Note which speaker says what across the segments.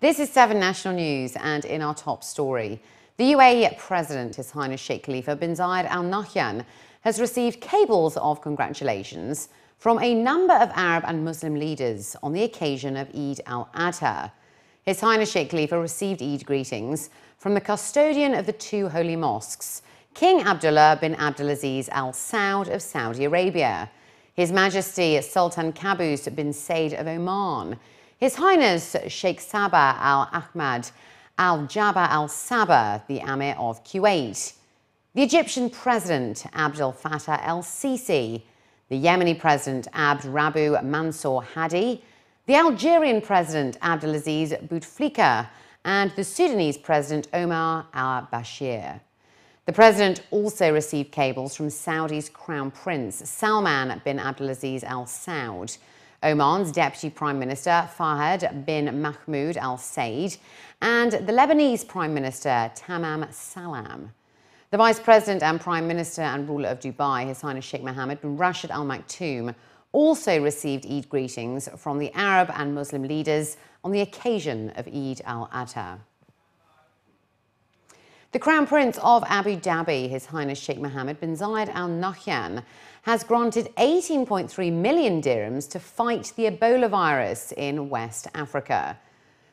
Speaker 1: This is 7 National News, and in our top story, the UAE President, His Highness Sheikh Khalifa bin Zayed Al Nahyan, has received cables of congratulations from a number of Arab and Muslim leaders on the occasion of Eid al-Adha. His Highness Sheikh Khalifa received Eid greetings from the custodian of the two holy mosques, King Abdullah bin Abdulaziz Al Saud of Saudi Arabia, His Majesty Sultan Qaboos bin Said of Oman, His Highness Sheikh Sabah Al Ahmad Al Jabba Al Sabah, the Amir of Kuwait, the Egyptian President Abdel Fattah El Sisi, the Yemeni President Abd Rabu Mansour Hadi, the Algerian President Abdelaziz Bouteflika, and the Sudanese President Omar al-Bashir. The President also received cables from Saudi's Crown Prince Salman bin Abdulaziz Al Saud, Oman's Deputy Prime Minister Fahad bin Mahmoud Al Said, and the Lebanese Prime Minister Tamam Salam. The Vice President and Prime Minister and ruler of Dubai, His Highness Sheikh Mohammed bin Rashid Al Maktoum, also received Eid greetings from the Arab and Muslim leaders on the occasion of Eid al-Adha. The Crown Prince of Abu Dhabi, His Highness Sheikh Mohammed bin Zayed Al Nahyan, has granted 18.3 million dirhams to fight the Ebola virus in West Africa.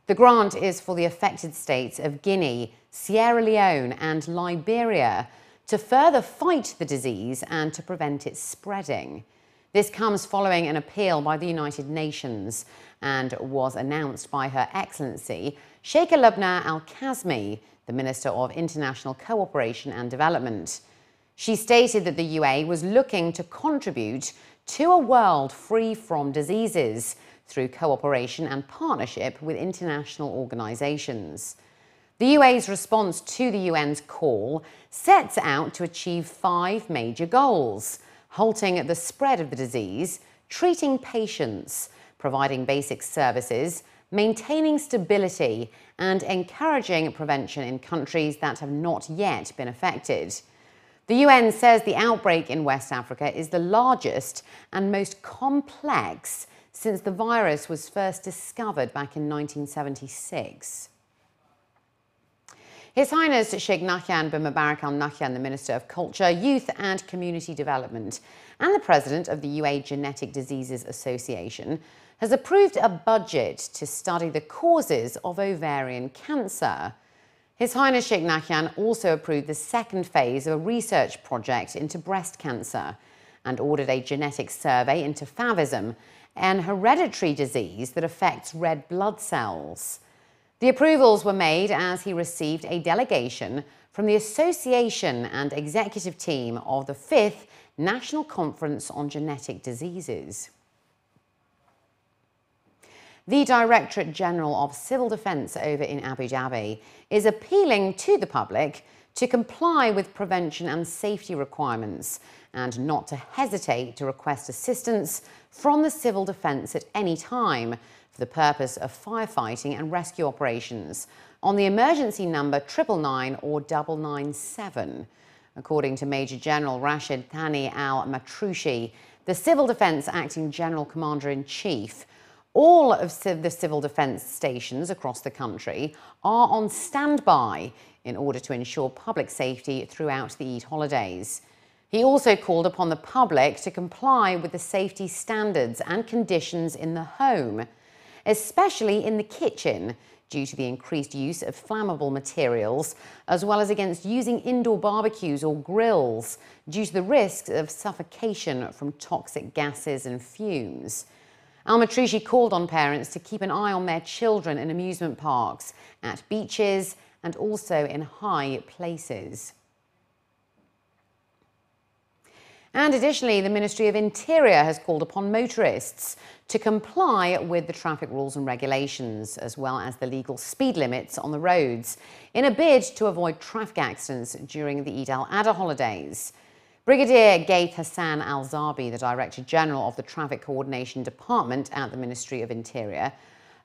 Speaker 1: The grant is for the affected states of Guinea, Sierra Leone and Liberia to further fight the disease and to prevent its spreading. This comes following an appeal by the United Nations and was announced by Her Excellency Sheikha Lubna Al Kazmi, the Minister of International Cooperation and Development. She stated that the UAE was looking to contribute to a world free from diseases through cooperation and partnership with international organisations. The UAE's response to the UN's call sets out to achieve 5 major goals: halting the spread of the disease, treating patients, providing basic services, maintaining stability, and encouraging prevention in countries that have not yet been affected. The UN says the outbreak in West Africa is the largest and most complex since the virus was first discovered back in 1976. His Highness Sheikh Nahyan bin Mubarak Al Nahyan, the Minister of Culture, Youth and Community Development, and the President of the UAE Genetic Diseases Association, has approved a budget to study the causes of ovarian cancer. His Highness Sheikh Nahyan also approved the second phase of a research project into breast cancer and ordered a genetic survey into favism, an hereditary disease that affects red blood cells. The approvals were made as he received a delegation from the Association and Executive Team of the 5th National Conference on Genetic Diseases. The Directorate General of Civil Defence over in Abu Dhabi is appealing to the public to comply with prevention and safety requirements and not to hesitate to request assistance from the civil defence at any time for the purpose of firefighting and rescue operations on the emergency number 999 or 997. According to Major General Rashid Thani Al Matrushi, the Civil Defence Acting General Commander-in-Chief, all of the civil defence stations across the country are on standby in order to ensure public safety throughout the Eid holidays. He also called upon the public to comply with the safety standards and conditions in the home, especially in the kitchen, due to the increased use of flammable materials, as well as against using indoor barbecues or grills due to the risks of suffocation from toxic gases and fumes. Al-Matrushi called on parents to keep an eye on their children in amusement parks, at beaches, and also in high places. And additionally, the Ministry of Interior has called upon motorists to comply with the traffic rules and regulations, as well as the legal speed limits on the roads, in a bid to avoid traffic accidents during the Eid al-Adha holidays. Brigadier Gaith Hassan Al-Zabi, the Director General of the Traffic Coordination Department at the Ministry of Interior,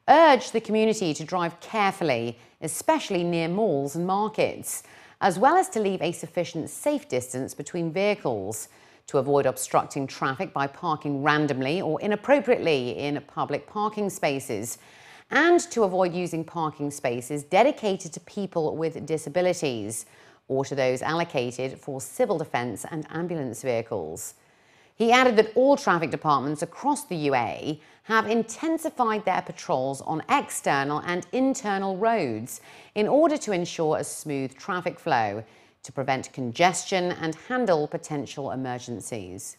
Speaker 1: urged the community to drive carefully, especially near malls and markets, as well as to leave a sufficient safe distance between vehicles, to avoid obstructing traffic by parking randomly or inappropriately in public parking spaces, and to avoid using parking spaces dedicated to people with disabilities or to those allocated for civil defence and ambulance vehicles. He added that all traffic departments across the UAE have intensified their patrols on external and internal roads in order to ensure a smooth traffic flow, to prevent congestion and handle potential emergencies.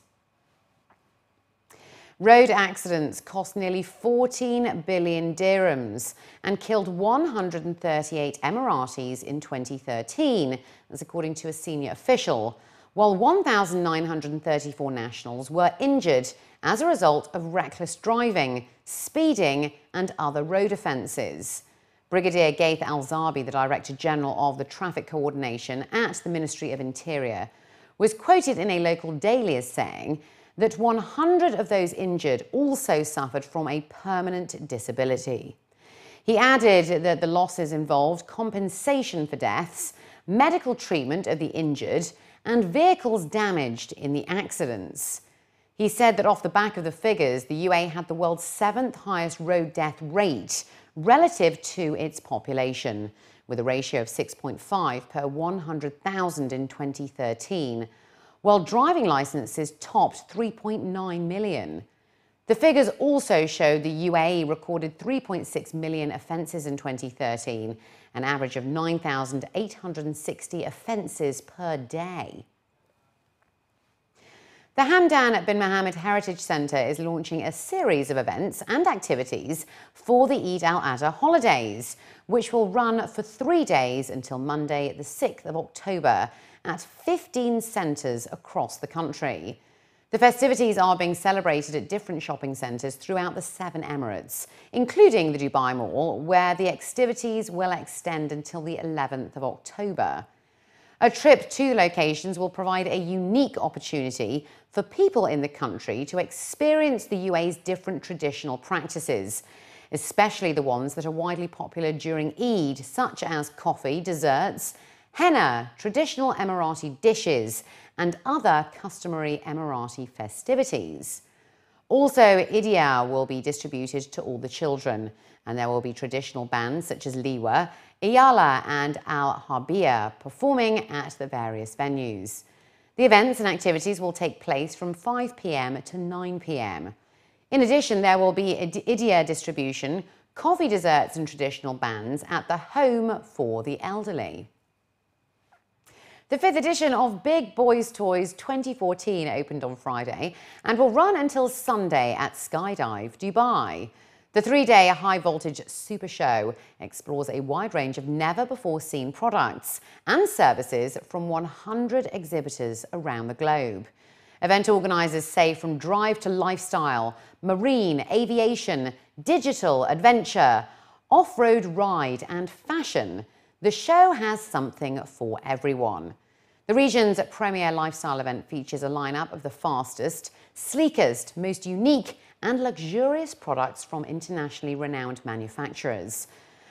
Speaker 1: Road accidents cost nearly 14 billion dirhams and killed 138 Emiratis in 2013, as according to a senior official, while 1,934 nationals were injured as a result of reckless driving, speeding and other road offences. Brigadier Gaith Al-Zabi, the Director General of the Traffic Coordination at the Ministry of Interior, was quoted in a local daily as saying that 100 of those injured also suffered from a permanent disability. He added that the losses involved compensation for deaths, medical treatment of the injured, and vehicles damaged in the accidents. He said that off the back of the figures, the UAE had the world's 7th highest road death rate relative to its population, with a ratio of 6.5 per 100,000 in 2013, while driving licenses topped 3.9 million. The figures also showed the UAE recorded 3.6 million offences in 2013, an average of 9,860 offences per day. The Hamdan bin Mohammed Heritage Centre is launching a series of events and activities for the Eid al-Adha holidays, which will run for 3 days until Monday, the 6th of October, at 15 centres across the country. The festivities are being celebrated at different shopping centres throughout the 7 Emirates, including the Dubai Mall, where the activities will extend until the 11th of October. A trip to the locations will provide a unique opportunity for people in the country to experience the UAE's different traditional practices, especially the ones that are widely popular during Eid, such as coffee, desserts, henna, traditional Emirati dishes, and other customary Emirati festivities. Also, Idia will be distributed to all the children, and there will be traditional bands such as Liwa, Iyala and Al-Harbiya performing at the various venues. The events and activities will take place from 5 p.m. to 9 p.m. In addition, there will be Idia distribution, coffee, desserts and traditional bands at the Home for the Elderly. The 5th edition of Big Boys Toys 2014 opened on Friday and will run until Sunday at Skydive, Dubai. The 3-day high-voltage super show explores a wide range of never-before-seen products and services from 100 exhibitors around the globe. Event organisers say from drive to lifestyle, marine, aviation, digital, adventure, off-road ride and fashion, the show has something for everyone. The region's premier lifestyle event features a lineup of the fastest, sleekest, most unique and luxurious products from internationally renowned manufacturers.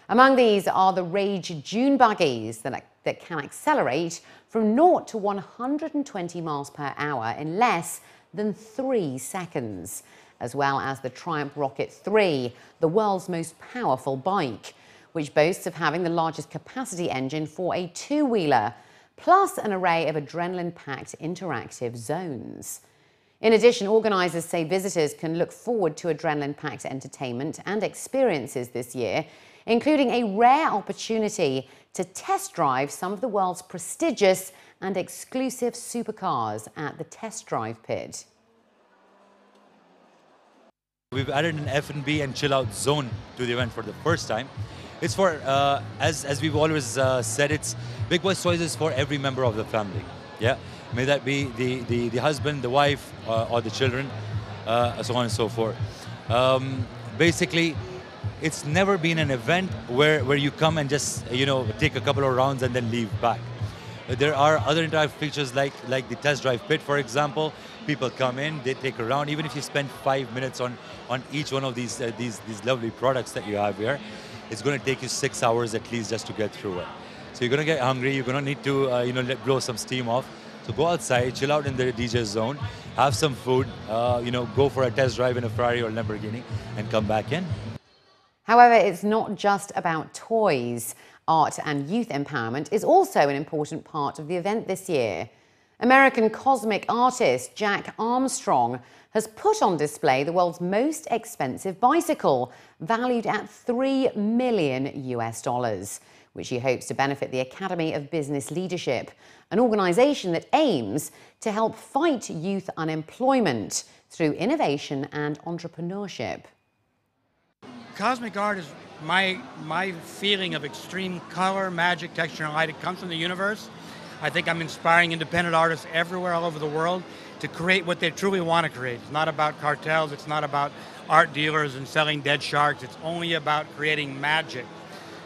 Speaker 1: Among these are the Rage Dune buggies that can accelerate from 0 to 120 miles per hour in less than 3 seconds, as well as the Triumph Rocket 3, the world's most powerful bike, which boasts of having the largest capacity engine for a 2-wheeler, plus an array of adrenaline-packed interactive zones. In addition, organisers say visitors can look forward to adrenaline-packed entertainment and experiences this year, including a rare opportunity to test drive some of the world's prestigious and exclusive supercars at the test drive pit.
Speaker 2: We've added an F&B and chill-out zone to the event for the first time. It's for, as we've always said, it's Big Boys Toys is for every member of the family. Yeah, may that be the husband, the wife, or the children, so on and so forth. Basically, it's never been an event where you come and just take a couple of rounds and then leave back. There are other interactive features like the test drive pit, for example. People come in, they take a round. Even if you spend 5 minutes on each one of these lovely products that you have here, it's going to take you 6 hours at least just to get through it. So you're going to get hungry. You're going to need to blow some steam off. So go outside, chill out in the DJ zone, have some food, go for a test drive in a Ferrari or Lamborghini, and come back in.
Speaker 1: However, it's not just about toys. Art and youth empowerment is also an important part of the event this year. American cosmic artist Jack Armstrong has put on display the world's most expensive bicycle, valued at $3 million US, which he hopes to benefit the Academy of Business Leadership, an organisation that aims to help fight youth unemployment through innovation and entrepreneurship.
Speaker 3: Cosmic art is my feeling of extreme color, magic, texture, and light. It comes from the universe. I think I'm inspiring independent artists everywhere, all over the world, to create what they truly want to create. It's not about cartels, it's not about art dealers and selling dead sharks. It's only about creating magic.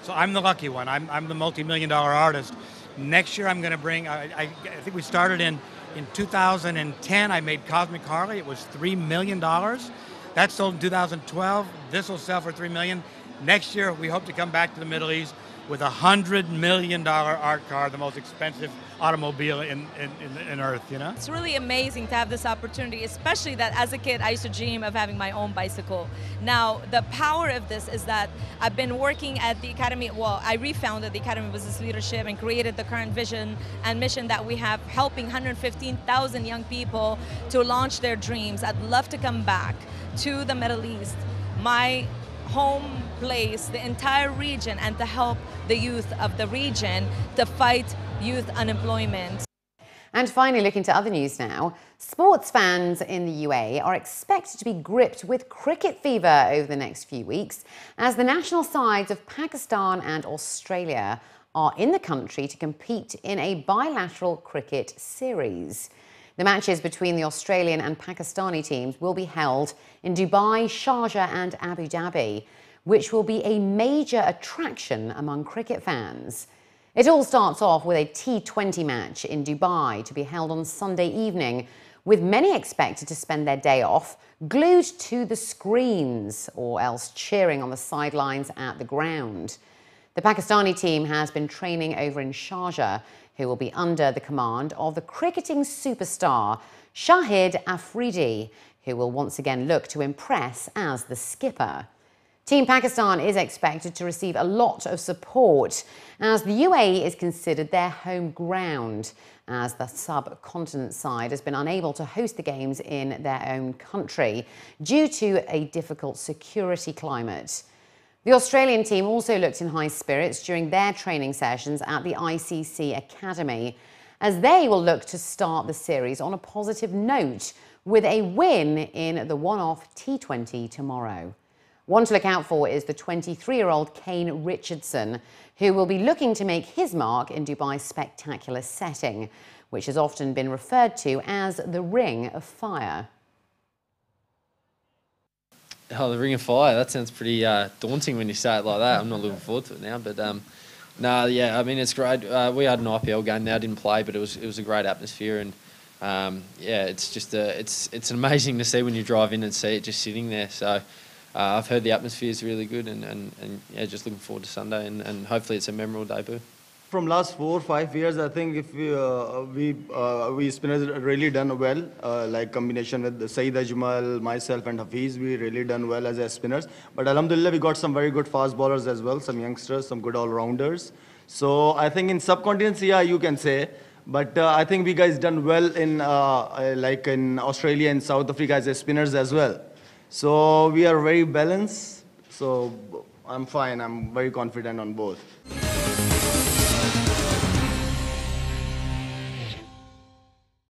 Speaker 3: So I'm the lucky one. I'm the multi-million-dollar artist. Next year I'm going to bring, I think we started in 2010, I made Cosmic Harley. It was $3 million. That sold in 2012. This will sell for $3 million. Next year, we hope to come back to the Middle East with a $100 million art car, the most expensive automobile in Earth, you know?
Speaker 4: It's really amazing to have this opportunity, especially that as a kid, I used to dream of having my own bicycle. Now, the power of this is that I've been working at the Academy, well, I refounded the Academy of Business Leadership and created the current vision and mission that we have, helping 115,000 young people to launch their dreams. I'd love to come back to the Middle East, my home place, the entire region, and to help the youth of the region to fight youth unemployment.
Speaker 1: And finally, looking to other news now, sports fans in the UAE are expected to be gripped with cricket fever over the next few weeks as the national sides of Pakistan and Australia are in the country to compete in a bilateral cricket series. The matches between the Australian and Pakistani teams will be held in Dubai, Sharjah and Abu Dhabi, which will be a major attraction among cricket fans. It all starts off with a T20 match in Dubai to be held on Sunday evening, with many expected to spend their day off glued to the screens or else cheering on the sidelines at the ground. The Pakistani team has been training over in Sharjah, who will be under the command of the cricketing superstar Shahid Afridi, who will once again look to impress as the skipper. Team Pakistan is expected to receive a lot of support as the UAE is considered their home ground, as the subcontinent side has been unable to host the games in their own country due to a difficult security climate. The Australian team also looked in high spirits during their training sessions at the ICC Academy, as they will look to start the series on a positive note with a win in the one-off T20 tomorrow. One to look out for is the 23-year-old Kane Richardson, who will be looking to make his mark in Dubai's spectacular setting, which has often been referred to as the Ring of Fire.
Speaker 5: Oh, the Ring of Fire, that sounds pretty daunting when you say it like that. I'm not looking forward to it now, but yeah, I mean, it's great. We had an IPL game now, didn't play, but it was a great atmosphere, and yeah, it's just it's amazing to see when you drive in and see it just sitting there. So I've heard the atmosphere is really good, and yeah, just looking forward to Sunday, and hopefully it's a memorable debut.
Speaker 6: From last 4 or 5 years, I think if we spinners really done well, like combination with Saeed Ajmal, myself and Hafiz, we really done well as spinners. But alhamdulillah, we got some very good fast bowlers as well, some youngsters, some good all-rounders. So I think in subcontinents, yeah, you can say. But I think we guys done well in like in Australia and South Africa as spinners as well. So we are very balanced. So I'm fine. I'm very confident on both.